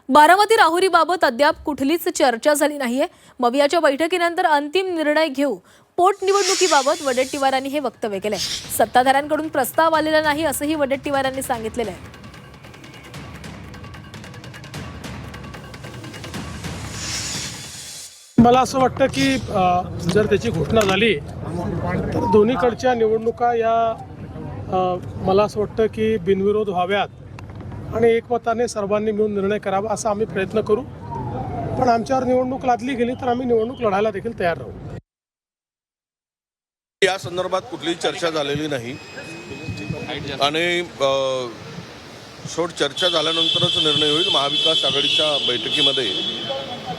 बारामती राहुरीबाबत अद्याप कुठलीच चर्चा झाली नाहीये। मवियाच्या बैठकीनंतर अंतिम निर्णय घेऊ। पोटनिवडणुकीबाबत वडेट्टीवारांनी हे वक्तव्य केलंय। सत्ताधाऱ्यांकडून प्रस्ताव आलेला नाही असंही वडेट्टीवारांनी सांगितलेलं आहे। मला असं वाटतं की जर त्याची घोषणा झाली तर दोन्हीकडच्या निवडणुका या मला असं वाटतं की बिनविरोध व्हाव्यात आणि एकमताने सर्वांनी मिळून निर्णय करावा असा आम्ही प्रयत्न करू। पण आमच्यावर निवडणूक लादली गेली तर आम्ही निवडणूक लढायला देखील तयार राहू। या संदर्भात कुठलीही चर्चा झालेली नाही आणि शेवट चर्चा झाल्यानंतरच निर्णय होईल। महाविकास आघाडीच्या बैठकीमध्ये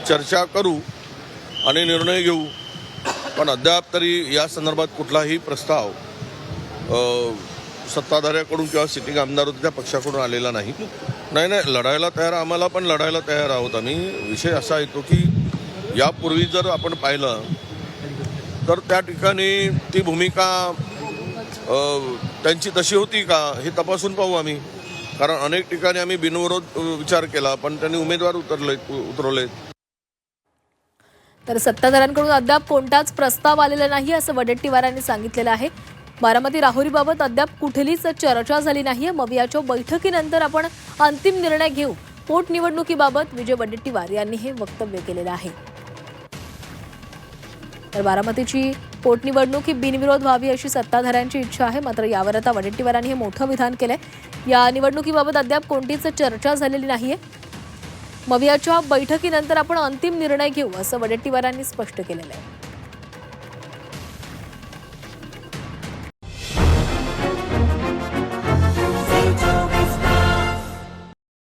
चर्चा करू आणि निर्णय घेऊ। पण अद्याप तरी या संदर्भात कुठलाही प्रस्ताव सत्ताधाऱ्याकडून किंवा सिटिंग आमदार होते त्या पक्षाकडून आलेला नाही। लढायला तयार, आम्हाला पण लढायला तयार आहोत आम्ही। विषय असा येतो की यापूर्वी जर आपण पाहिलं तर त्या ठिकाणी ती भूमिका त्यांची तशी होती का हे तपासून पाहू आम्ही। कारण अनेक ठिकाणी आम्ही बिनविरोध विचार केला पण त्यांनी उमेदवार उतरवले। तर सत्ताधाऱ्यांकडून अद्याप कोणताच प्रस्ताव आलेला नाही असं वडेट्टीवारांनी सांगितलेलं आहे। बारामती राहुरीबाबत अद्याप कुठलीच चर्चा झाली नाहीये। मवियाच्या बैठकीनंतर आपण अंतिम निर्णय घेऊ। पोटनिवडणुकीबाबत विजय वडेट्टीवार यांनी हे वक्तव्य केलेलं आहे। तर बारामतीची पोटनिवडणूक ही बिनविरोध व्हावी अशी सत्ताधाऱ्यांची इच्छा आहे। मात्र यावर आता वडेट्टीवारांनी हे मोठं विधान केलंय। या निवडणुकीबाबत अद्याप कोणतीच चर्चा झालेली नाहीये। मवियाच्या बैठकीनंतर आपण अंतिम निर्णय घेऊ असं वडेट्टीवारांनी स्पष्ट केलेलं आहे।